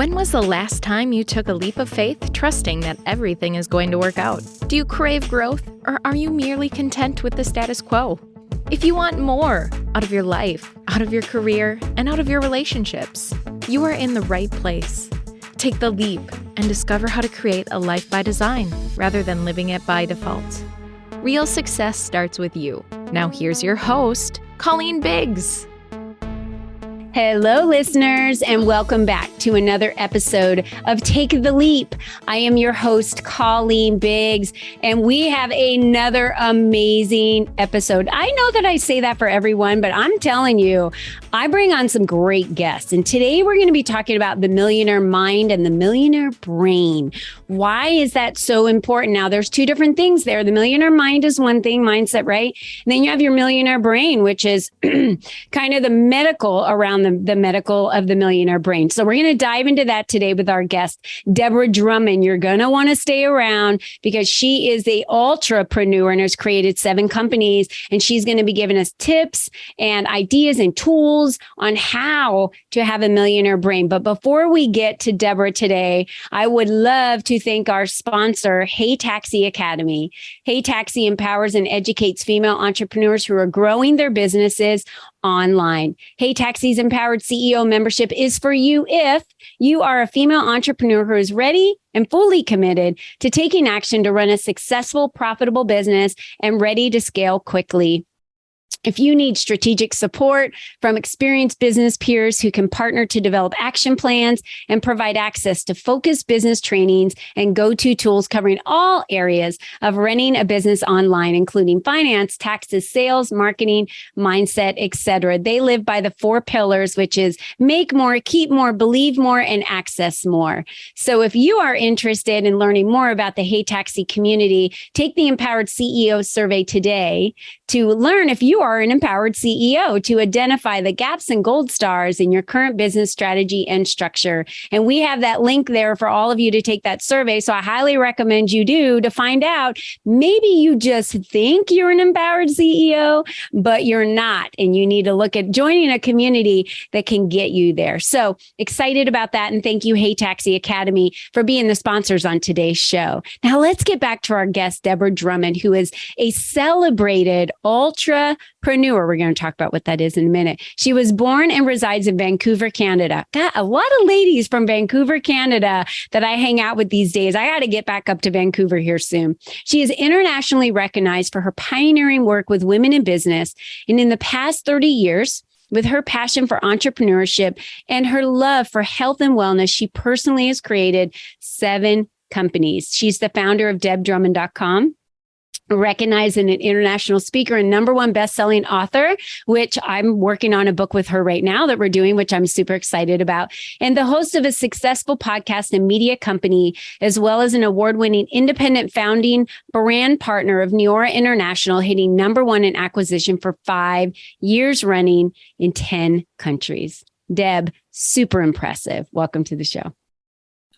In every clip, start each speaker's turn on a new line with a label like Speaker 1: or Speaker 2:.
Speaker 1: When was the last time you took a leap of faith, trusting that everything is going to work out? Do you crave growth, or are you merely content with the status quo? If you want more out of your life, out of your career, and out of your relationships, you are in the right place. Take the leap and discover how to create a life by design rather than living it by default. Real success starts with you. Now here's your host, Colleen Biggs.
Speaker 2: Hello, listeners, and welcome back to another episode of Take the Leap. I am your host, Colleen Biggs, and we have another amazing episode. I know that I say that for everyone, but I'm telling you, I bring on some great guests. And today we're going to be talking about the millionaire mind and the millionaire brain. Why is that so important? Now, there's two different things there. The millionaire mind is one thing, mindset, right? And then you have your millionaire brain, which is kind of the medical around the medical of the millionaire brain. So we're going to dive into that today with our guest, Deborah Drummond. You're going to want to stay around because she is a Ultrapreneur and has created 7 companies. And she's going to be giving us tips and ideas and tools on how to have a millionaire brain. But before we get to Deborah today, I would love to thank our sponsor, Hey Taxi Academy. Hey Taxi empowers and educates female entrepreneurs who are growing their businesses online. Hey Taxi's Empowered CEO membership is for you if you are a female entrepreneur who is ready and fully committed to taking action to run a successful, profitable business and ready to scale quickly. If you need strategic support from experienced business peers who can partner to develop action plans and provide access to focused business trainings and go-to tools covering all areas of running a business online, including finance, taxes, sales, marketing, mindset, etc. They live by the 4 pillars, which is make more, keep more, believe more, and access more. So if you are interested in learning more about the Hey Taxi community, take the Empowered CEO survey today to learn if you are an empowered CEO, to identify the gaps and gold stars in your current business strategy and structure. And we have that link there for all of you to take that survey. So I highly recommend you do to find out. Maybe you just think you're an empowered CEO, but you're not. And you need to look at joining a community that can get you there. So excited about that. And thank you, Hey Taxi Academy, for being the sponsors on today's show. Now let's get back to our guest, Deborah Drummond, who is a celebrated ultrapreneur. We're going to talk about what that is in a minute. She was born and resides in Vancouver, Canada. Got a lot of ladies from Vancouver, Canada that I hang out with these days. I got to get back up to Vancouver here soon. She is internationally recognized for her pioneering work with women in business. And in the past 30 years, with her passion for entrepreneurship and her love for health and wellness, she personally has created 7 companies. She's the founder of debdrummond.com. Recognized as an international speaker and #1 best-selling author, which I'm working on a book with her right now that we're doing, which I'm super excited about, and the host of a successful podcast and media company, as well as an award-winning independent founding brand partner of Neora International, hitting #1 in acquisition for 5 years running in 10 countries. Deb, super impressive. Welcome to the show.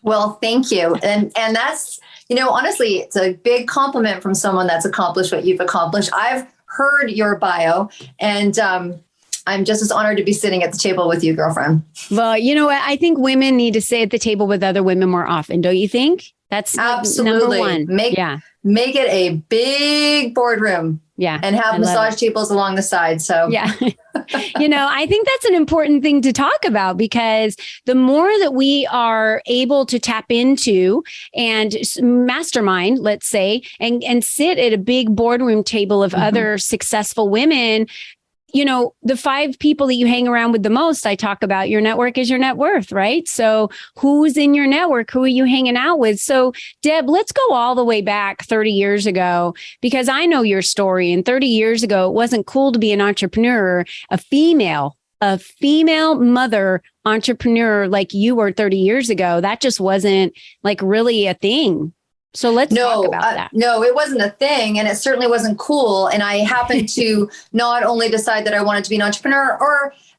Speaker 3: Well, thank you. And that's, honestly, it's a big compliment from someone that's accomplished what you've accomplished. I've heard your bio and I'm just as honored to be sitting at the table with you, girlfriend.
Speaker 2: Well, you know what? I think women need to sit at the table with other women more often. Don't you think? That's
Speaker 3: absolutely
Speaker 2: #1.
Speaker 3: Make it a big boardroom.
Speaker 2: Yeah.
Speaker 3: And have massage tables along the side. So
Speaker 2: yeah. I think that's an important thing to talk about because the more that we are able to tap into and mastermind, let's say, and sit at a big boardroom table of other successful women, the 5 people that you hang around with the most, I talk about your network is your net worth, right? So who's in your network? Who are you hanging out with? So Deb, let's go all the way back 30 years ago, because I know your story. And 30 years ago, it wasn't cool to be an entrepreneur, a female mother entrepreneur like you were 30 years ago. That just wasn't like really a thing. So let's talk about that.
Speaker 3: No, it wasn't a thing. And it certainly wasn't cool. And I happened to not only decide that I wanted to be an entrepreneur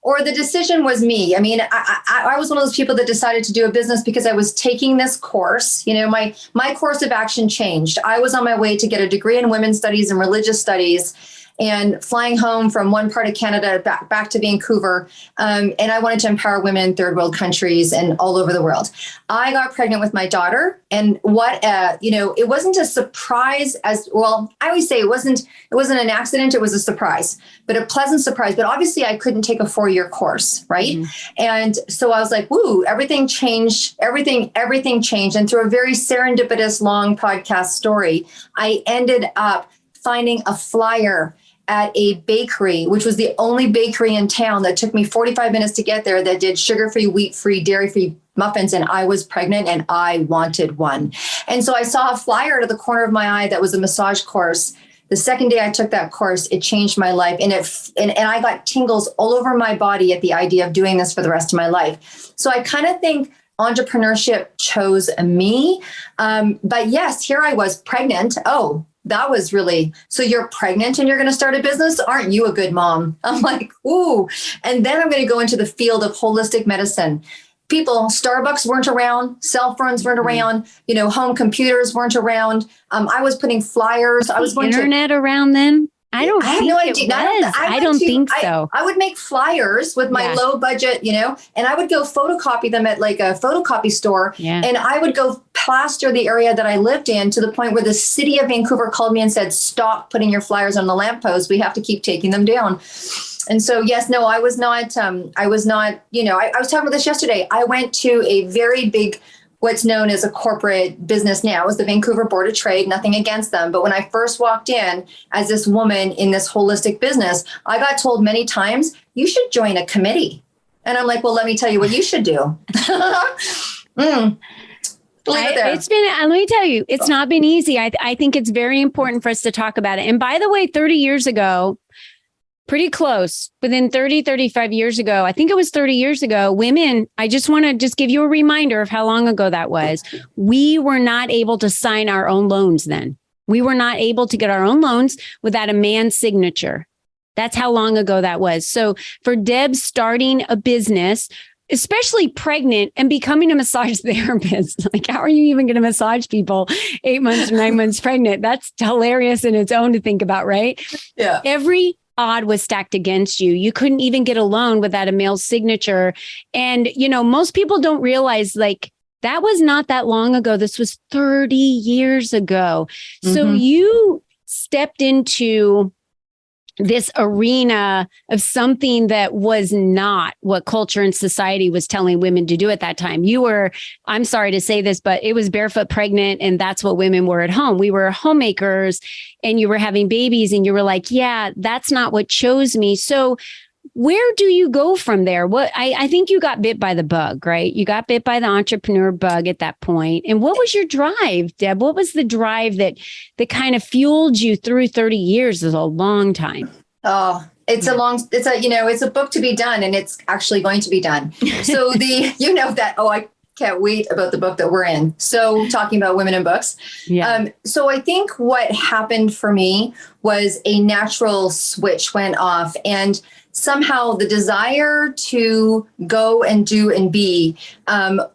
Speaker 3: or the decision was me. I mean, I was one of those people that decided to do a business because I was taking this course. My course of action changed. I was on my way to get a degree in women's studies and religious studies. and flying home from one part of Canada back to Vancouver. And I wanted to empower women in third world countries and all over the world. I got pregnant with my daughter, and it wasn't a surprise as well. I always say it wasn't an accident. It was a surprise, but a pleasant surprise. But obviously I couldn't take a 4-year course. Right. And so I was like, woo, everything changed. Everything changed. And through a very serendipitous long podcast story, I ended up finding a flyer at a bakery, which was the only bakery in town that took me 45 minutes to get there, that did sugar-free, wheat-free, dairy-free muffins. And I was pregnant and I wanted one. And so I saw a flyer to the corner of my eye that was a massage course. The second day I took that course, it changed my life. And I got tingles all over my body at the idea of doing this for the rest of my life. So I kind of think entrepreneurship chose me. But yes, here I was pregnant. Oh, that was really, so you're pregnant and you're going to start a business? Aren't you a good mom? I'm like, ooh. And then I'm going to go into the field of holistic medicine. Starbucks weren't around, cell phones weren't around, home computers weren't around. I was putting flyers. I was going
Speaker 2: internet around then? I have no idea. I don't think so.
Speaker 3: I would make flyers with my low budget, and I would go photocopy them at like a photocopy store. Yeah. And I would go plaster the area that I lived in to the point where the city of Vancouver called me and said, stop putting your flyers on the lamppost. We have to keep taking them down. And so, yes, no, I was not, I was talking about this yesterday. I went to a very big, what's known as a corporate business now. It was the Vancouver Board of Trade, nothing against them. But when I first walked in as this woman in this holistic business, I got told many times, you should join a committee. And I'm like, well, let me tell you what you should do.
Speaker 2: It's been, let me tell you, it's not been easy. I think it's very important for us to talk about it. And by the way, 30 years ago, pretty close, within 35 years ago, I think it was 30 years ago, women, I just want to give you a reminder of how long ago that was. We were not able to sign our own loans then. We were not able to get our own loans without a man's signature. That's how long ago that was. So for Deb starting a business, especially pregnant and becoming a massage therapist, like how are you even going to massage people 8 months or 9 months pregnant? That's hilarious in its own to think about, right?
Speaker 3: Yeah.
Speaker 2: Every odd was stacked against you. You couldn't even get a loan without a male's signature. And, most people don't realize that was not that long ago. This was 30 years ago. Mm-hmm. So you stepped into this arena of something that was not what culture and society was telling women to do at that time. You were, I'm sorry to say this, but it was barefoot pregnant, and that's what women were at home. We were homemakers, and you were having babies, and you were like, yeah, that's not what chose me. So where do you go from there? I think you got bit by the bug, right? You got bit by the entrepreneur bug at that point. And what was your drive, Deb? What was the drive that kind of fueled you through 30 years? Is a long time.
Speaker 3: Oh, it's a book to be done, and it's actually going to be done. So I can't wait about the book that we're in. So talking about women in books. Yeah. So I think what happened for me was a natural switch went off, and somehow the desire to go and do and be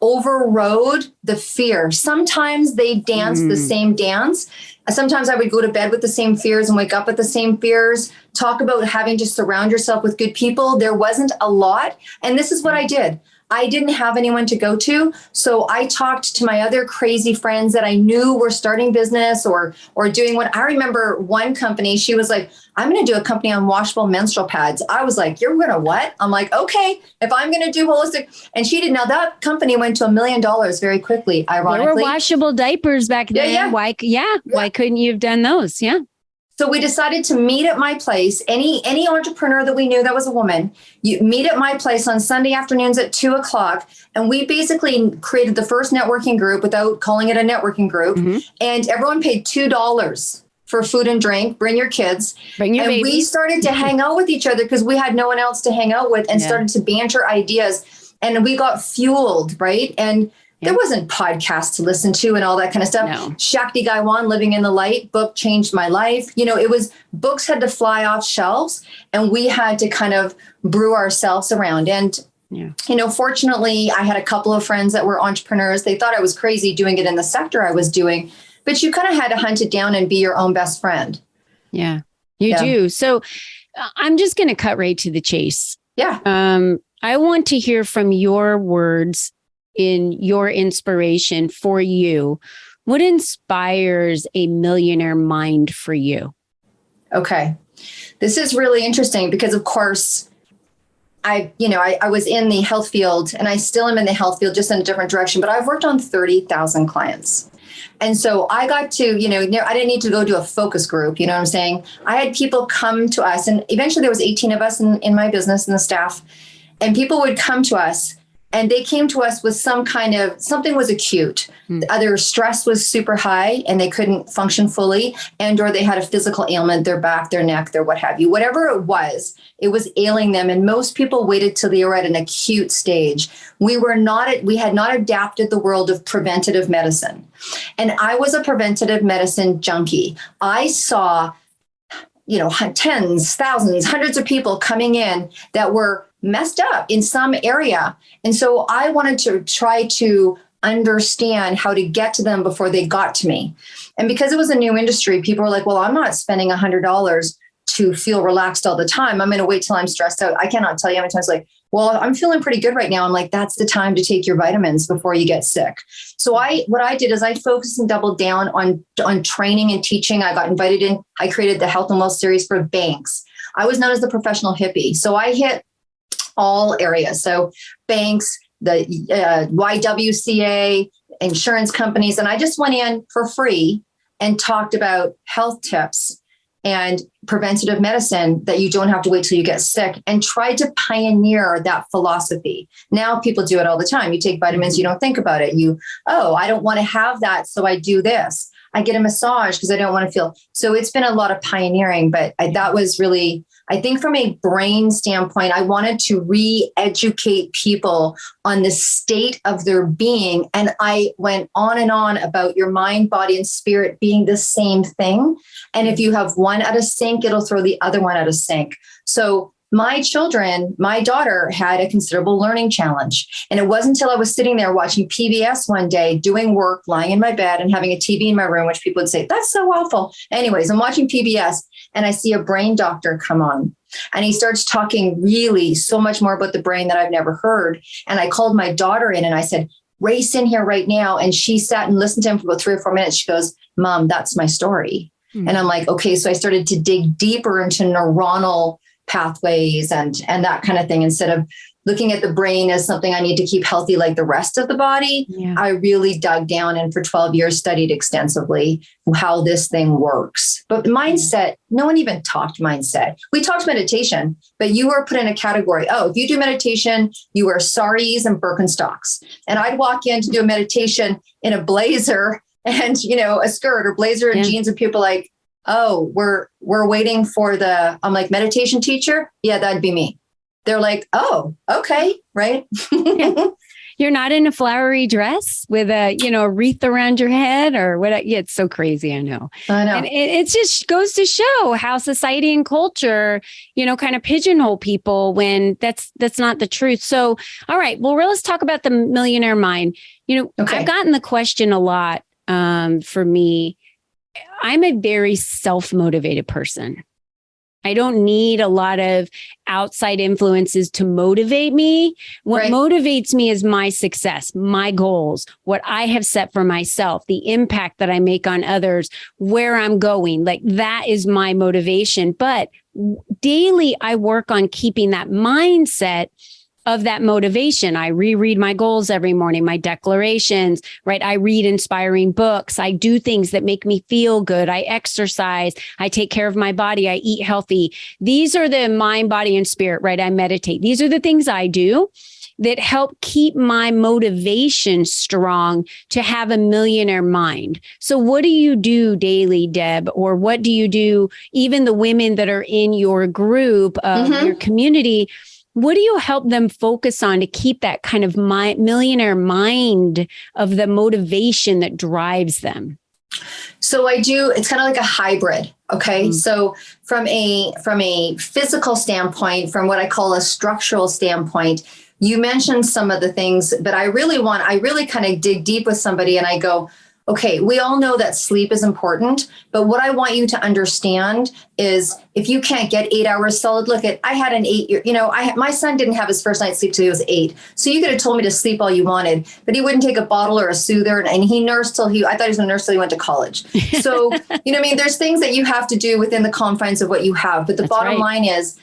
Speaker 3: overrode the fear. Sometimes they danced the same dance. Sometimes I would go to bed with the same fears and wake up with the same fears. Talk about having to surround yourself with good people. There wasn't a lot. And this is what I did. I didn't have anyone to go to. So I talked to my other crazy friends that I knew were starting business or doing what. I remember one company, she was like, I'm going to do a company on washable menstrual pads. I was like, you're going to what? I'm like, okay, if I'm going to do holistic. And she did. Now that company went to $1 million very quickly, ironically.
Speaker 2: There were washable diapers back then. Yeah. Why couldn't you have done those? Yeah.
Speaker 3: So we decided to meet at my place. Any entrepreneur that we knew that was a woman, you meet at my place on Sunday afternoons at 2:00. And we basically created the first networking group without calling it a networking group. Mm-hmm. And everyone paid $2 for food and drink. Bring your kids.
Speaker 2: Bring your babies.
Speaker 3: We started to hang out with each other because we had no one else to hang out with, and started to banter ideas. And we got fueled, right? And there wasn't podcasts to listen to and all that kind of stuff. No. Shakti Gaiwan, Living in the Light book changed my life. It was books had to fly off shelves, and we had to kind of brew ourselves around. And, fortunately, I had a couple of friends that were entrepreneurs. They thought I was crazy doing it in the sector I was doing, but you kind of had to hunt it down and be your own best friend.
Speaker 2: Yeah. You do. So I'm just going to cut right to the chase.
Speaker 3: Yeah.
Speaker 2: I want to hear from your words in your inspiration for you. What inspires a millionaire mind for you?
Speaker 3: Okay. This is really interesting because, of course, I was in the health field, and I still am in the health field, just in a different direction, but I've worked on 30,000 clients. And so I got to, I didn't need to go to a focus group. You know what I'm saying? I had people come to us, and eventually there was 18 of us in my business and the staff, and people would come to us, and they came to us with something was acute. Either stress was super high and they couldn't function fully, and or they had a physical ailment, their back, their neck, their what have you. Whatever it was ailing them. And most people waited till they were at an acute stage. We had not adapted the world of preventative medicine. And I was a preventative medicine junkie. I saw, tens, thousands, hundreds of people coming in that were messed up in some area. And so I wanted to try to understand how to get to them before they got to me. And because it was a new industry, people were like, well, I'm not spending $100 to feel relaxed all the time. I'm going to wait till I'm stressed out. I cannot tell you how many times well, I'm feeling pretty good right now. I'm like, that's the time to take your vitamins before you get sick. So what I did is I focused and doubled down on training and teaching. I got invited in. I created the Health and Wealth series for banks. I was known as the professional hippie. So I hit all areas. So banks, the YWCA, insurance companies. And I just went in for free and talked about health tips and preventative medicine that you don't have to wait till you get sick, and tried to pioneer that philosophy. Now people do it all the time. You take vitamins, you don't think about it. I don't want to have that, so I do this. I get a massage because I don't want to feel. So it's been a lot of pioneering, but that was really, I think from a brain standpoint, I wanted to re-educate people on the state of their being. And I went on and on about your mind, body, and spirit being the same thing. And if you have one out of sync, it'll throw the other one out of sync. So my daughter had a considerable learning challenge. And it wasn't until I was sitting there watching PBS one day, doing work, lying in my bed and having a TV in my room, which people would say, that's so awful. Anyways, I'm watching PBS and I see a brain doctor come on, and he starts talking really so much more about the brain that I've never heard. And I called my daughter in and I said, race in here right now. And she sat and listened to him for about 3 or 4 minutes. She goes, Mom, that's my story. And I'm like, okay. So I started to dig deeper into neuronal pathways and that kind of thing. Instead of looking at the brain as something I need to keep healthy like the rest of the body, I really dug down and for 12 years studied extensively how this thing works. But mindset, no one even talked mindset. We talked meditation, but you were put in a category. Oh, if you do meditation, you wear saris and Birkenstocks. And I'd walk in to do a meditation in a blazer and, a skirt or blazer and jeans, and people like, oh, we're waiting for I'm like, meditation teacher? Yeah, that'd be me. They're like, oh, okay, right?
Speaker 2: You're not in a flowery dress with a, wreath around your head or what? Yeah, it's so crazy. I know. And it just goes to show how society and culture, kind of pigeonhole people when that's not the truth. So, all right, well, let's talk about the millionaire mind. I've gotten the question a lot for me. I'm a very self-motivated person. I don't need a lot of outside influences to motivate me. What motivates me is my success, my goals, what I have set for myself, the impact that I make on others, where I'm going. Like that is my motivation. But daily, I work on keeping that mindset of that motivation. I reread my goals every morning, my declarations, right? I read inspiring books. I do things that make me feel good. I exercise. I take care of my body. I eat healthy. These are the mind, body, and spirit, right? I meditate. These are the things I do that help keep my motivation strong to have a millionaire mind. So what do you do daily, Deb? Or what do you do, even the women that are in your group, your community? What do you help them focus on to keep that kind of millionaire mind of the motivation that drives them?
Speaker 3: So it's kind of like a hybrid. Okay. So from a physical standpoint, from what I call a structural standpoint, you mentioned some of the things, but I really kind of dig deep with somebody and I go, okay, we all know that sleep is important, but what I want you to understand is if you can't get 8 hours solid, I had an 8-year, my son didn't have his first night's sleep till he was 8. So you could have told me to sleep all you wanted, but he wouldn't take a bottle or a soother. And he nursed I thought he was going to nurse till he went to college. So, there's things that you have to do within the confines of what you have. But the bottom line is,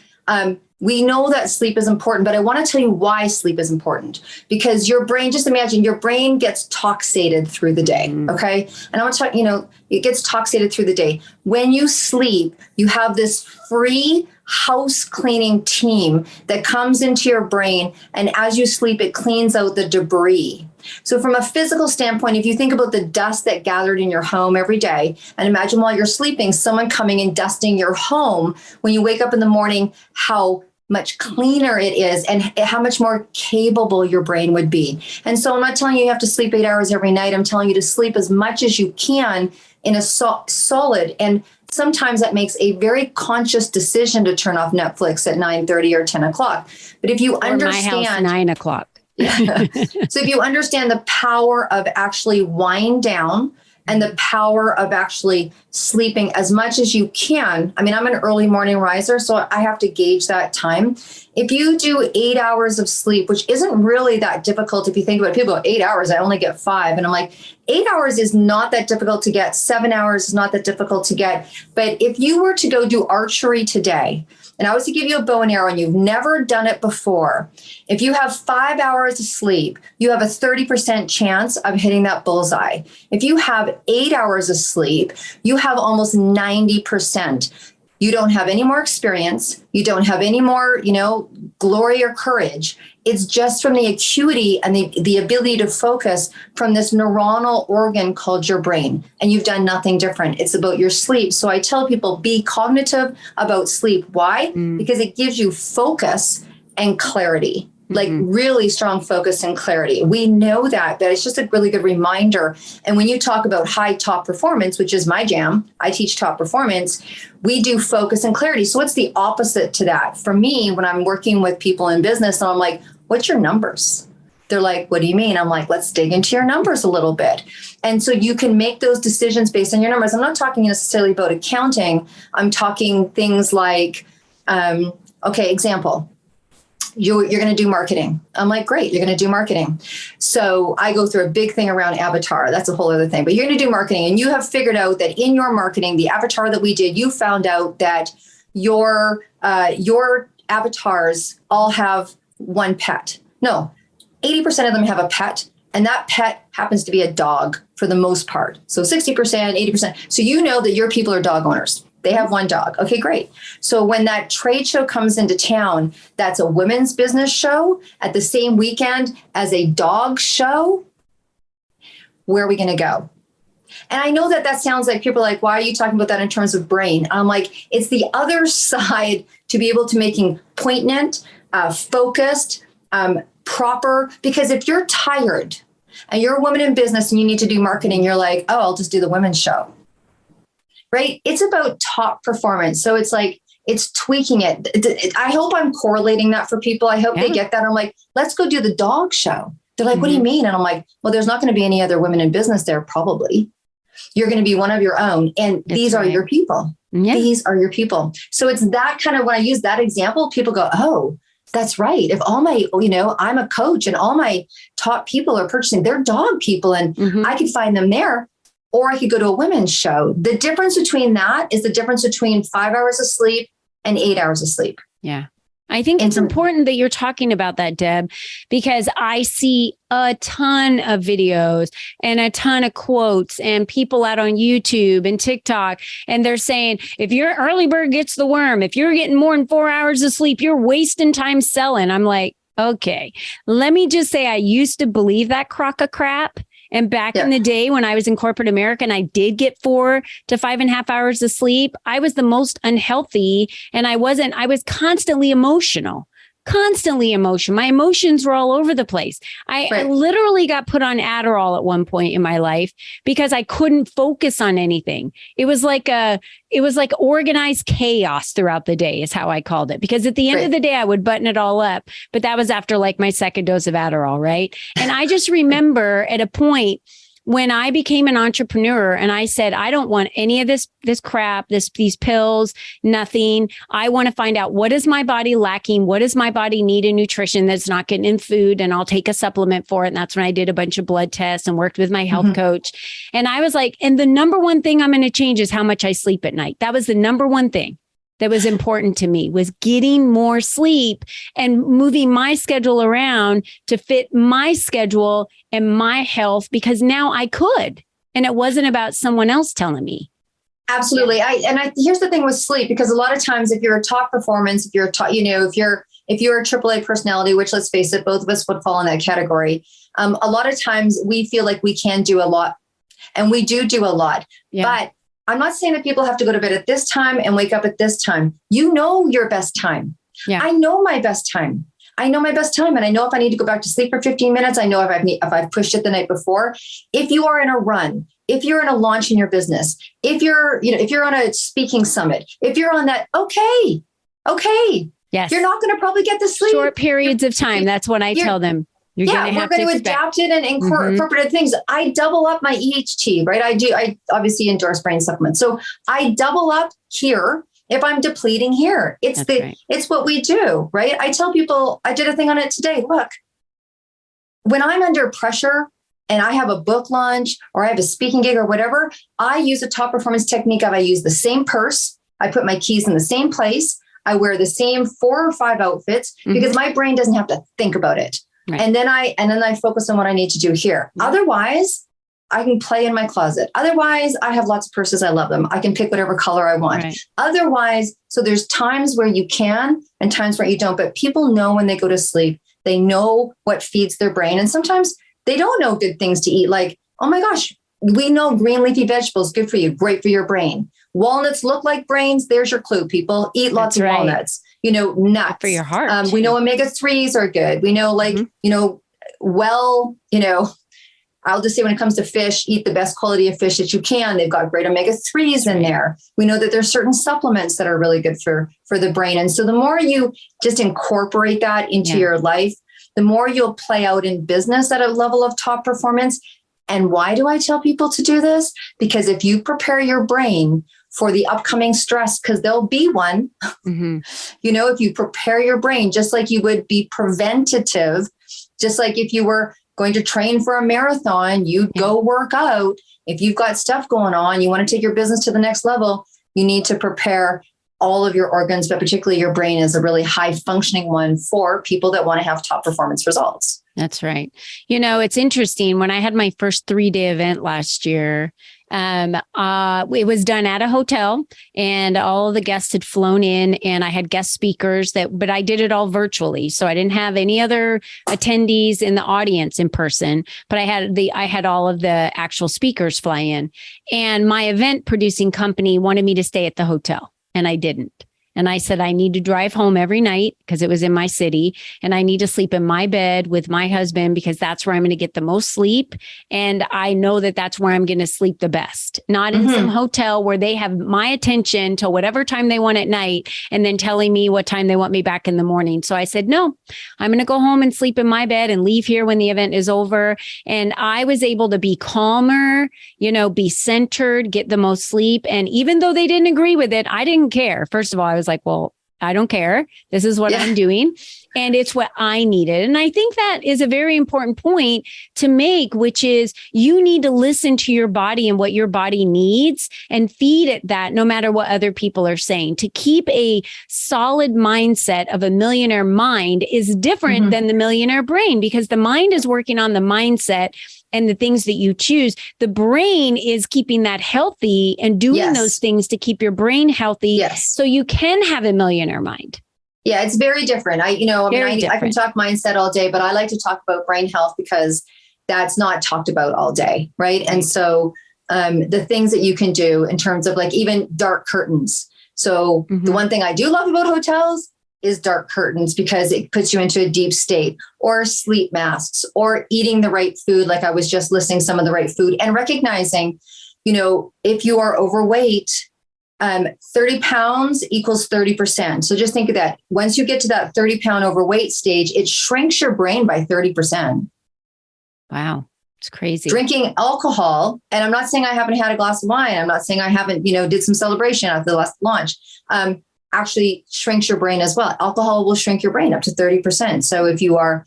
Speaker 3: we know that sleep is important, but I want to tell you why sleep is important. Because your brain, just imagine your brain gets toxated through the day. Okay. And I want to talk, it gets toxated through the day. When you sleep, you have this free house cleaning team that comes into your brain. And as you sleep, it cleans out the debris. So from a physical standpoint, if you think about the dust that gathered in your home every day, and imagine while you're sleeping, someone coming and dusting your home, when you wake up in the morning, how much cleaner it is and how much more capable your brain would be. And so I'm not telling you have to sleep 8 hours every night. I'm telling you to sleep as much as you can in a solid. And sometimes that makes a very conscious decision to turn off Netflix at 9:30 or 10 o'clock. But if you understand,
Speaker 2: my house, 9 o'clock.
Speaker 3: So if you understand the power of actually wind down and the power of actually sleeping as much as you can. I'm an early morning riser, so I have to gauge that time. If you do 8 hours of sleep, which isn't really that difficult if you think about it, people go, 8 hours, I only get 5. And I'm like, 8 hours is not that difficult to get. 7 hours is not that difficult to get. But if you were to go do archery today, and I was to give you a bow and arrow and you've never done it before, if you have 5 hours of sleep, you have a 30% chance of hitting that bullseye. If you have 8 hours of sleep, you have almost 90%. You don't have any more experience. You don't have any more, glory or courage. It's just from the acuity and the ability to focus from this neuronal organ called your brain. And you've done nothing different. It's about your sleep. So I tell people, be cognitive about sleep. Why? Because it gives you focus and clarity. Like really strong focus and clarity. We know that it's just a really good reminder. And when you talk about high top performance, which is my jam, I teach top performance, we do focus and clarity. So what's the opposite to that? For me, when I'm working with people in business, and I'm like, what's your numbers? They're like, what do you mean? I'm like, let's dig into your numbers a little bit. And so you can make those decisions based on your numbers. I'm not talking necessarily about accounting. I'm talking things like, example. You're going to do marketing. I'm like, great, you're going to do marketing. So I go through a big thing around avatar. That's a whole other thing. But you're going to do marketing, and you have figured out that in your marketing, the avatar that we did, you found out that your avatars all have one pet. No, 80% of them have a pet, and that pet happens to be a dog for the most part. So 60%, 80%. So you know that your people are dog owners. They have one dog. Okay, great. So when that trade show comes into town, that's a women's business show at the same weekend as a dog show. Where are we going to go? And I know that sounds like people are like, why are you talking about that in terms of brain? I'm like, it's the other side to be able to making poignant, focused, proper. Because if you're tired and you're a woman in business and you need to do marketing, you're like, oh, I'll just do the women's show. Right? It's about top performance. So it's like, it's tweaking it. I hope I'm correlating that for people. I hope they get that. I'm like, let's go do the dog show. They're like, what do you mean? And I'm like, well, there's not going to be any other women in business there, probably. You're going to be one of your own. And these are your people. Yeah. These are your people. So it's that kind of, when I use that example, people go, oh, that's right. If all my, I'm a coach and all my top people are purchasing, they're dog people, and I could find them there. Or I could go to a women's show. The difference between that is the difference between 5 hours of sleep and 8 hours of sleep.
Speaker 2: Yeah. I think it's important that you're talking about that, Deb, because I see a ton of videos and a ton of quotes and people out on YouTube and TikTok, and they're saying, if your early bird gets the worm, if you're getting more than 4 hours of sleep, you're wasting time selling. I'm like, okay, let me just say, I used to believe that crock of crap. And back in the day when I was in corporate America and I did get 4 to 5.5 hours of sleep, I was the most unhealthy, and I was constantly emotional. My emotions were all over the place. I literally got put on Adderall at one point in my life because I couldn't focus on anything. It was like organized chaos throughout the day is how I called it. Because at the end of the day, I would button it all up. But that was after like my second dose of Adderall, right? And I just remember at a point when I became an entrepreneur and I said, I don't want any of this crap, these pills, nothing. I want to find out, what is my body lacking? What does my body need in nutrition that's not getting in food? And I'll take a supplement for it. And that's when I did a bunch of blood tests and worked with my health coach. And I was like, and the number one thing I'm going to change is how much I sleep at night. That was the number one thing that was important to me, was getting more sleep and moving my schedule around to fit my schedule and my health, because now I could, and it wasn't about someone else telling me.
Speaker 3: Absolutely. Here's the thing with sleep, because a lot of times if you're a top performance, if you're a AAA personality, which, let's face it, both of us would fall in that category. A lot of times we feel like we can do a lot, and we do a lot, but I'm not saying that people have to go to bed at this time and wake up at this time. You know your best time. Yeah. I know my best time. And I know if I need to go back to sleep for 15 minutes, I know if I've pushed it the night before. If you are in a run, if you're in a launch in your business, if you're on a speaking summit, if you're on that, okay. Yes. You're not going to probably get the sleep.
Speaker 2: Short periods of time. That's what I tell them. We're going to
Speaker 3: adapt it and incorporate things. I double up my EHT, right? I obviously endorse brain supplements. So I double up here if I'm depleting here. It's what we do, right? I tell people, I did a thing on it today. Look, when I'm under pressure and I have a book launch or I have a speaking gig or whatever, I use a top performance technique of I use the same purse. I put my keys in the same place. I wear the same 4 or 5 outfits because my brain doesn't have to think about it. Right. And then I focus on what I need to do here. Mm-hmm. Otherwise, I can play in my closet. Otherwise, I have lots of purses. I love them. I can pick whatever color I want. Right. Otherwise, so there's times where you can and times where you don't. But people know when they go to sleep, they know what feeds their brain. And sometimes they don't know good things to eat. Like, oh my gosh, we know green leafy vegetables, good for you, great for your brain. Walnuts look like brains. There's your clue, people. Eat lots of walnuts. Nuts.
Speaker 2: For your heart.
Speaker 3: We know omega-3s are good. We know I'll just say when it comes to fish, eat the best quality of fish that you can. They've got great omega-3s in there. We know that there's certain supplements that are really good for the brain. And so the more you just incorporate that into your life, the more you'll play out in business at a level of top performance. And why do I tell people to do this? Because if you prepare your brain for the upcoming stress, because there'll be one, if you prepare your brain, just like you would be preventative, just like if you were going to train for a marathon, you'd go work out. If you've got stuff going on, you want to take your business to the next level, you need to prepare all of your organs, but particularly your brain is a really high functioning one for people that want to have top performance results.
Speaker 2: That's right. It's interesting. When I had my first 3-day event last year, it was done at a hotel and all of the guests had flown in and I had guest speakers but I did it all virtually. So I didn't have any other attendees in the audience in person, but I had all of the actual speakers fly in, and my event producing company wanted me to stay at the hotel and I didn't. And I said, I need to drive home every night because it was in my city. And I need to sleep in my bed with my husband because that's where I'm going to get the most sleep. And I know that that's where I'm going to sleep the best, not in some hotel where they have my attention till whatever time they want at night and then telling me what time they want me back in the morning. So I said, no, I'm going to go home and sleep in my bed and leave here when the event is over. And I was able to be calmer, be centered, get the most sleep. And even though they didn't agree with it, I didn't care. First of all, I was like, well, I don't care. This is what I'm doing. And it's what I needed. And I think that is a very important point to make, which is you need to listen to your body and what your body needs and feed it that no matter what other people are saying. To keep a solid mindset of a millionaire mind is different than the millionaire brain, because the mind is working on the mindset and the things that you choose. The brain is keeping that healthy and doing those things to keep your brain healthy. So you can have a millionaire mind.
Speaker 3: Yeah, it's very different. I can talk mindset all day, but I like to talk about brain health because that's not talked about all day. Right. And so the things that you can do in terms of like even dark curtains. So the one thing I do love about hotels is dark curtains because it puts you into a deep state, or sleep masks, or eating the right food. Like I was just listing some of the right food and recognizing, if you are overweight, 30 pounds equals 30%. So just think of that. Once you get to that 30-pound overweight stage, it shrinks your brain by 30%.
Speaker 2: Wow. It's crazy.
Speaker 3: Drinking alcohol, and I'm not saying I haven't had a glass of wine. I'm not saying I haven't, did some celebration after the last launch. Actually shrinks your brain as well. Alcohol will shrink your brain up to 30%. So if you are,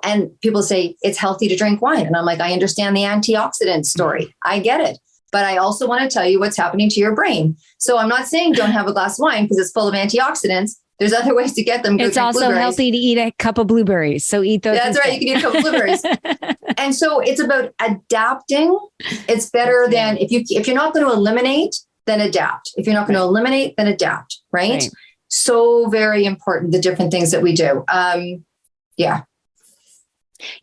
Speaker 3: and people say it's healthy to drink wine. And I'm like, I understand the antioxidant story. I get it. But I also want to tell you what's happening to your brain. So I'm not saying don't have a glass of wine because it's full of antioxidants. There's other ways to get them.
Speaker 2: It's also healthy to eat a cup of blueberries. So eat those.
Speaker 3: That's right. You can eat a couple of blueberries. And so it's about adapting. It's better than if you're not going to eliminate, then adapt. If you're not going to eliminate, then adapt. Right? So very important, the different things that we do. Yeah.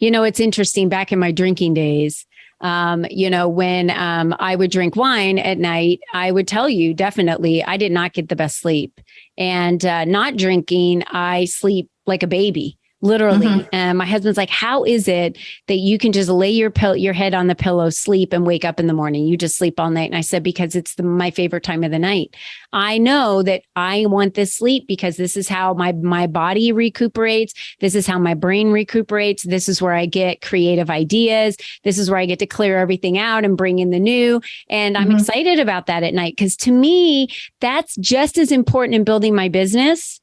Speaker 2: It's interesting. Back in my drinking days, when I would drink wine at night, I would tell you definitely I did not get the best sleep. And not drinking, I sleep like a baby. Literally. And my husband's like, how is it that you can just lay your head on the pillow, sleep, and wake up in the morning? You just sleep all night. And I said, because it's my favorite time of the night. I know that I want this sleep because this is how my body recuperates. This is how my brain recuperates. This is where I get creative ideas. This is where I get to clear everything out and bring in the new. And I'm excited about that at night because to me, that's just as important in building my business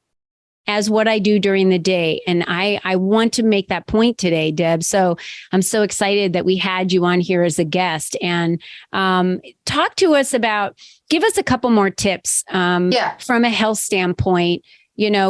Speaker 2: as what I do during the day. And I want to make that point today, Deb. So I'm so excited that we had you on here as a guest and talk to us about, give us a couple more tips from a health standpoint,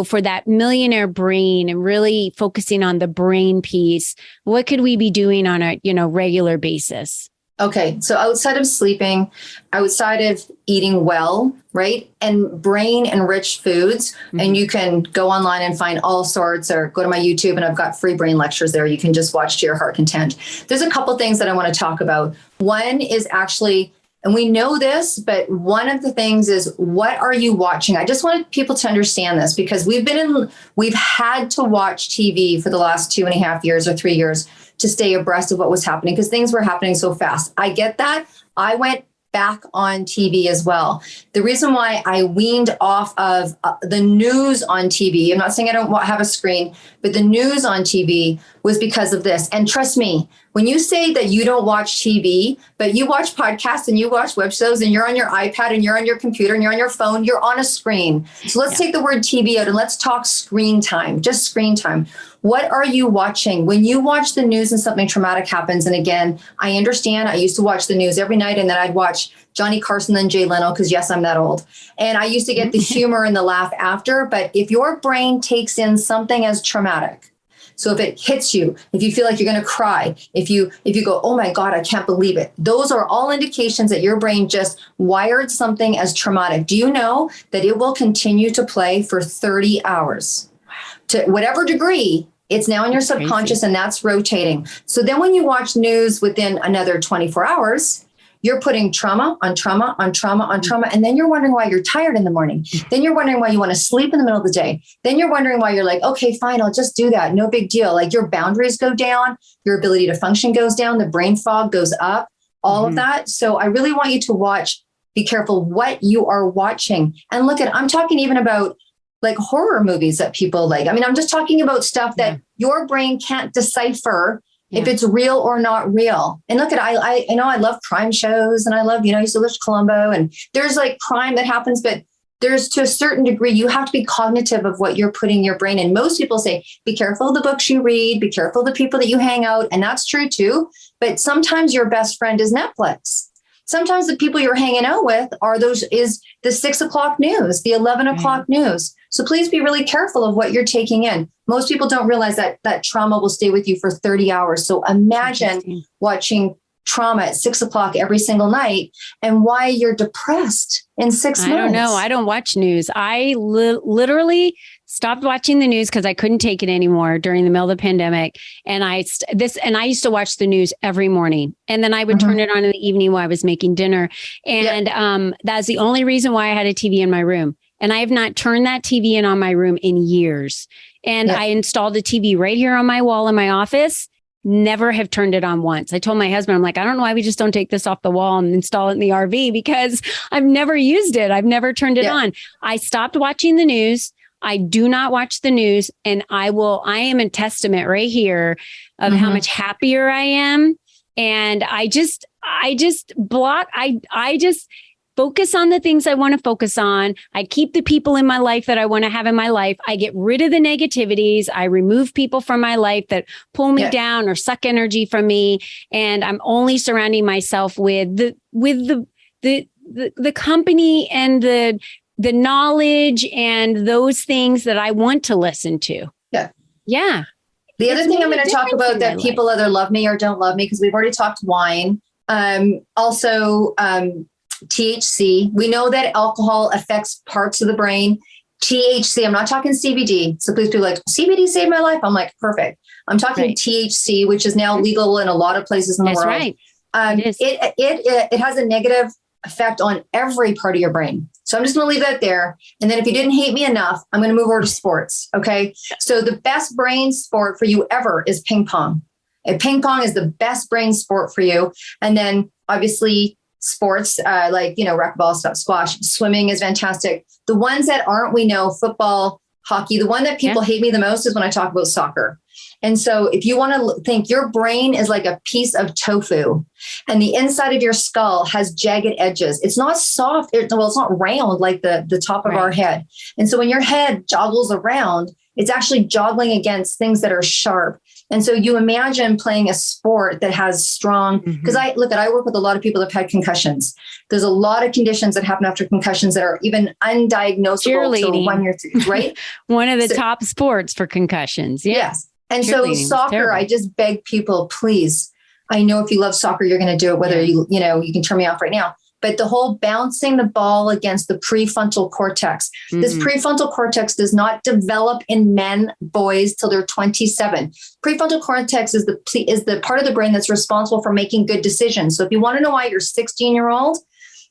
Speaker 2: for that millionaire brain and really focusing on the brain piece. What could we be doing on a, regular basis?
Speaker 3: Okay. So outside of sleeping, outside of eating well, right? And brain enriched foods. And you can go online and find all sorts or go to my YouTube and I've got free brain lectures there. You can just watch to your heart content. There's a couple things that I want to talk about. One is actually, and we know this, but one of the things is what are you watching? I just wanted people to understand this because we've had to watch TV for the last 2.5 years or 3 years to stay abreast of what was happening because things were happening so fast. I get that. I went back on TV as well. The reason why I weaned off of the news on TV, I'm not saying I don't have a screen, but the news on TV was because of this. And trust me, when you say that you don't watch TV, but you watch podcasts and you watch web shows and you're on your iPad and you're on your computer and you're on your phone, you're on a screen. So let's take the word TV out and let's talk screen time, just screen time. What are you watching? When you watch the news and something traumatic happens, and again, I understand, I used to watch the news every night and then I'd watch Johnny Carson and Jay Leno, because yes, I'm that old. And I used to get the humor and the laugh after, but if your brain takes in something as traumatic, so if it hits you, if you feel like you're going to cry, if you go, oh my God, I can't believe it. Those are all indications that your brain just wired something as traumatic. Do you know that it will continue to play for 30 hours? To whatever degree, it's now in your subconscious and that's rotating. So then when you watch news within another 24 hours, you're putting trauma on trauma on trauma on trauma. And then you're wondering why you're tired in the morning. Then you're wondering why you want to sleep in the middle of the day. Then you're wondering why you're like, okay, fine, I'll just do that. No big deal. Like your boundaries go down, your ability to function goes down, the brain fog goes up, all of that. So I really want you to watch, be careful what you are watching. And look I'm talking even about like horror movies that people like. I mean, I'm just talking about stuff that your brain can't decipher if it's real or not real. And look I know I love crime shows and I love, I used to watch Columbo and there's like crime that happens, but there's to a certain degree, you have to be cognitive of what you're putting your brain in. Most people say, be careful of the books you read, be careful of the people that you hang out. And that's true too. But sometimes your best friend is Netflix. Sometimes the people you're hanging out with is the 6 o'clock news, the 11 o'clock news. So please be really careful of what you're taking in. Most people don't realize that trauma will stay with you for 30 hours. So imagine watching trauma at 6 o'clock every single night and why you're depressed in 6 months.
Speaker 2: I don't know. I don't watch news. I literally stopped watching the news because I couldn't take it anymore during the middle of the pandemic. And I used to watch the news every morning. And then I would turn it on in the evening while I was making dinner. And that's the only reason why I had a TV in my room. And I have not turned that TV in on my room in years. And I installed a TV right here on my wall in my office. Never have turned it on once. I told my husband, I'm like, I don't know why we just don't take this off the wall and install it in the RV because I've never used it. I've never turned it on. I stopped watching the news. I do not watch the news. And I am a testament right here of how much happier I am And I just block, I just focus on the things I want to focus on. I keep the people in my life that I want to have in my life. I get rid of the negativities. I remove people from my life that pull me down or suck energy from me. And I'm only surrounding myself with the company and the knowledge and those things that I want to listen to. Yeah.
Speaker 3: The other thing I'm going to talk about that people either love me or don't love me, because we've already talked wine. Also, THC. We know that alcohol affects parts of the brain. THC, I'm not talking CBD. So please people are like, CBD saved my life. I'm like, perfect. I'm talking THC, which is now legal in a lot of places in the world.
Speaker 2: Right.
Speaker 3: It has a negative effect on every part of your brain. So I'm just going to leave that there. And then if you didn't hate me enough, I'm going to move over to sports. Okay. So the best brain sport for you ever is ping pong. And ping pong is the best brain sport for you. And then obviously sports like, racquetball, squash, swimming is fantastic. The ones that aren't, we know football, hockey. The one that people hate me the most is when I talk about soccer. And so if you want to think, your brain is like a piece of tofu and the inside of your skull has jagged edges. It's not soft. It's not round like the top of our head. And so when your head joggles around, it's actually joggling against things that are sharp. And so you imagine playing a sport that has strong, because I work with a lot of people that have had concussions. There's a lot of conditions that happen after concussions that are even undiagnosable till 1 year, right?
Speaker 2: One of the top sports for concussions.
Speaker 3: Yes. And so soccer, I just beg people, please. I know if you love soccer, you're going to do it, whether you can turn me off right now. But the whole bouncing the ball against the prefrontal cortex, this prefrontal cortex does not develop in men, boys till they're 27. Prefrontal cortex is the part of the brain that's responsible for making good decisions. So if you want to know why your 16-year-old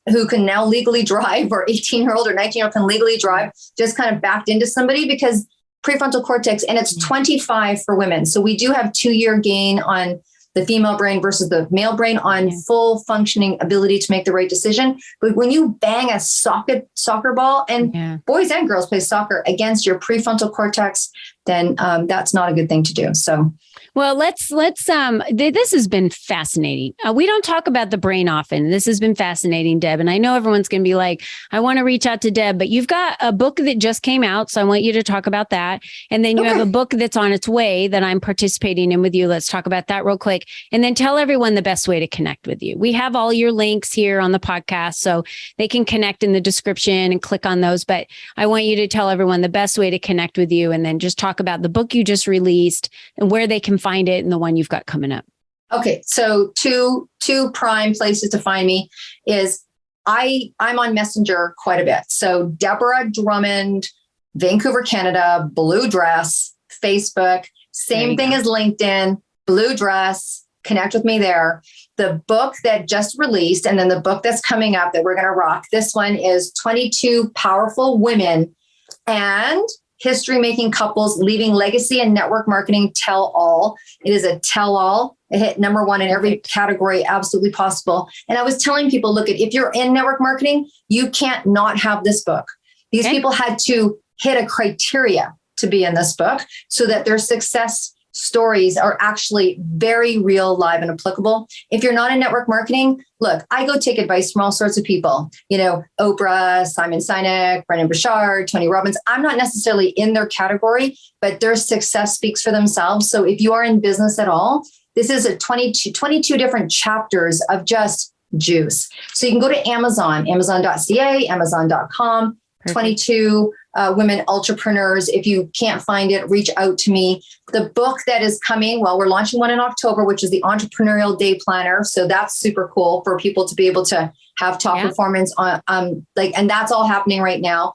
Speaker 3: who can now legally drive, or 18-year-old or 19-year-old can legally drive, just kind of backed into somebody, because prefrontal cortex, and it's 25 for women. So we do have 2-year gain on the female brain versus the male brain on full functioning ability to make the right decision. But when you bang a soccer ball, and boys and girls play soccer, against your prefrontal cortex, then that's not a good thing to do. So,
Speaker 2: well, let's this has been fascinating. We don't talk about the brain often. This has been fascinating, Deb. And I know everyone's going to be like, I want to reach out to Deb, but you've got a book that just came out. So I want you to talk about that. And then you have a book that's on its way that I'm participating in with you. Let's talk about that real quick. And then tell everyone the best way to connect with you. We have all your links here on the podcast, so they can connect in the description and click on those. But I want you to tell everyone the best way to connect with you, and then just talk about the book you just released and where they can find it and the one you've got coming up.
Speaker 3: Okay. So two prime places to find me is I'm on Messenger quite a bit. So Deborah Drummond, Vancouver, Canada, blue dress, Facebook, same thing as LinkedIn, blue dress, connect with me there. The book that just released, and then the book that's coming up that we're going to rock. This one is 22 Powerful Women and History-Making Couples Leaving Legacy and Network Marketing Tell-All. It is a tell-all. It hit number 1 in every category absolutely possible. And I was telling people, look, if you're in network marketing, you can't not have this book. These people had to hit a criteria to be in this book so that their success stories are actually very real, live, and applicable. If you're not in network marketing, look, I go take advice from all sorts of people, Oprah, Simon Sinek, Brendon Burchard, Tony Robbins. I'm not necessarily in their category, but their success speaks for themselves. So if you are in business at all, this is a 22 different chapters of just juice. So you can go to Amazon, amazon.ca, amazon.com, 22 women entrepreneurs. If you can't find it, reach out to me. The book that is coming, we're launching one in October, which is the Entrepreneurial Day Planner. So that's super cool for people to be able to have top performance on, and that's all happening right now.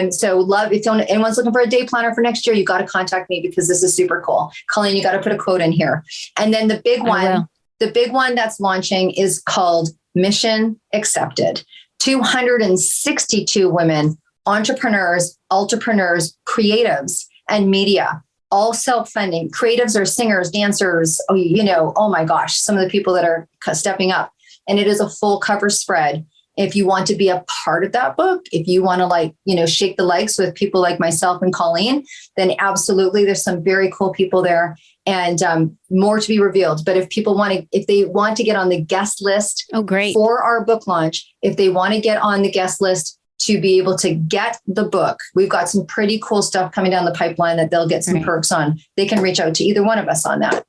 Speaker 3: So if anyone's looking for a day planner for next year, you got to contact me, because this is super cool. Colleen, you got to put a quote in here. And then the big one that's launching is called Mission Accepted. 262 women, entrepreneurs, ultrapreneurs, creatives, and media, all self-funding. Creatives are singers, dancers, oh my gosh, some of the people that are stepping up. And it is a full cover spread. If you want to be a part of that book, if you want to shake the likes with people like myself and Colleen, then absolutely, there's some very cool people there, and more to be revealed. But if they want to get on the guest list,
Speaker 2: great,
Speaker 3: for our book launch, if they want to get on the guest list to be able to get the book, we've got some pretty cool stuff coming down the pipeline that they'll get some perks on. They can reach out to either one of us on that.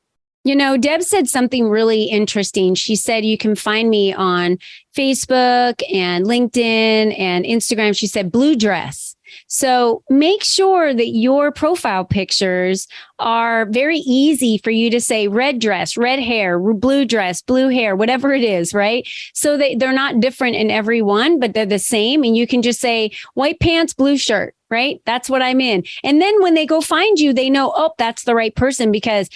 Speaker 2: Deb said something really interesting. She said, you can find me on Facebook and LinkedIn and Instagram. She said, blue dress. So make sure that your profile pictures are very easy for you to say red dress, red hair, blue dress, blue hair, whatever it is, right? So they're not different in every one, but they're the same. And you can just say white pants, blue shirt, right? That's what I'm in. And then when they go find you, they know, oh, that's the right person, because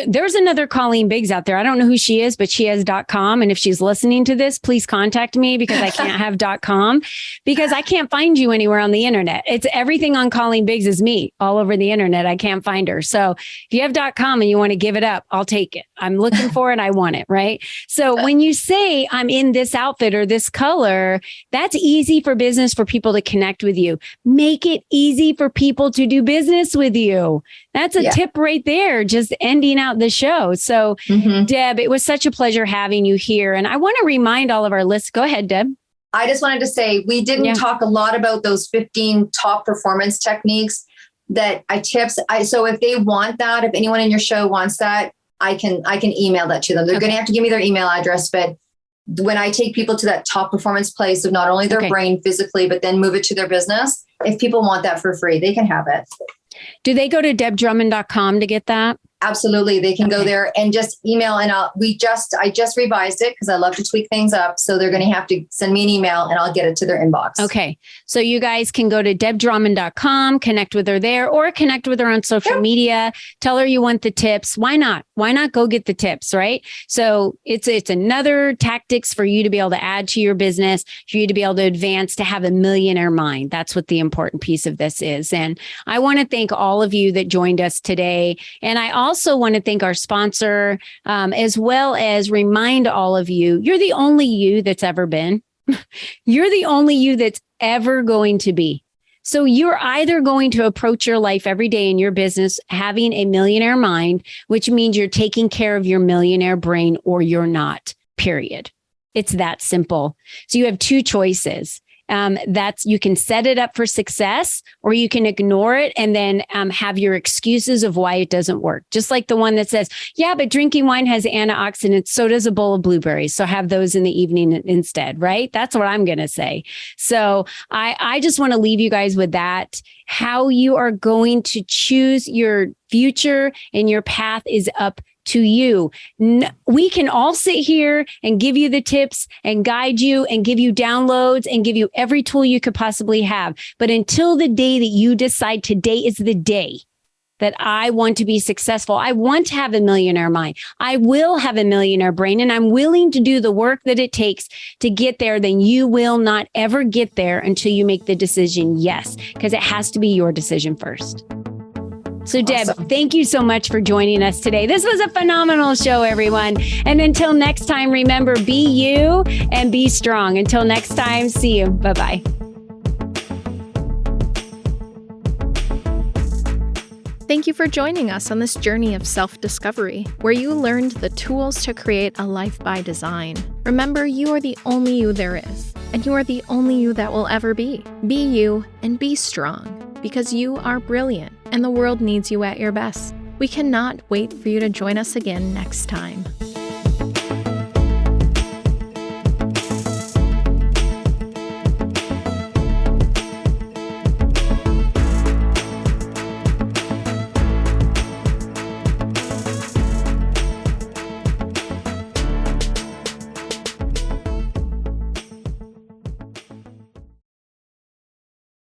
Speaker 2: there's another Colleen Biggs out there. I don't know who she is, but she has .com. And if she's listening to this, please contact me, because I can't have .com, because I can't find you anywhere on the internet. It's everything on Colleen Biggs is me all over the internet. I can't find her. So if you have .com and you want to give it up, I'll take it. I'm looking for it. I want it. Right. So when you say I'm in this outfit or this color, that's easy for business, for people to connect with you. Make it easy for people to do business with you. That's a tip right there, just ending out the show. So, Deb, it was such a pleasure having you here. And I want to remind all of our listeners, go ahead, Deb.
Speaker 3: I just wanted to say, we didn't talk a lot about those 15 top performance techniques that so if they want that, if anyone in your show wants that, I can email that to them. They're going to have to give me their email address, but when I take people to that top performance place of not only their brain physically, but then move it to their business, if people want that for free, they can have it.
Speaker 2: Do they go to debdrummond.com to get that?
Speaker 3: Absolutely. They can go there and just email. And I just revised it because I love to tweak things up. So they're going to have to send me an email and I'll get it to their inbox.
Speaker 2: Okay. So you guys can go to debdrummond.com, connect with her there, or connect with her on social media. Tell her you want the tips. Why not? Why not go get the tips, right? So it's another tactics for you to be able to add to your business, for you to be able to advance, to have a millionaire mind. That's what the important piece of this is. And I want to thank all of you that joined us today. And I also want to thank our sponsor, as well as remind all of you, you're the only you that's ever been. You're the only you that's ever going to be. So you're either going to approach your life every day in your business having a millionaire mind, which means you're taking care of your millionaire brain, or you're not, period. It's that simple. So you have two choices. You can set it up for success, or you can ignore it and then have your excuses of why it doesn't work. Just like the one that says, yeah, but drinking wine has antioxidants. So does a bowl of blueberries. So have those in the evening instead, right? That's what I'm going to say. So I just want to leave you guys with that. How you are going to choose your future and your path is up to you. We can all sit here and give you the tips and guide you and give you downloads and give you every tool you could possibly have. But until the day that you decide today is the day that I want to be successful, I want to have a millionaire mind, I will have a millionaire brain, and I'm willing to do the work that it takes to get there, then you will not ever get there until you make the decision yes, because it has to be your decision first. So Deb, thank you so much for joining us today. This was a phenomenal show, everyone. And until next time, remember, be you and be strong. Until next time, see you. Bye-bye.
Speaker 1: Thank you for joining us on this journey of self-discovery, where you learned the tools to create a life by design. Remember, you are the only you there is, and you are the only you that will ever be. Be you and be strong, because you are brilliant and the world needs you at your best. We cannot wait for you to join us again next time.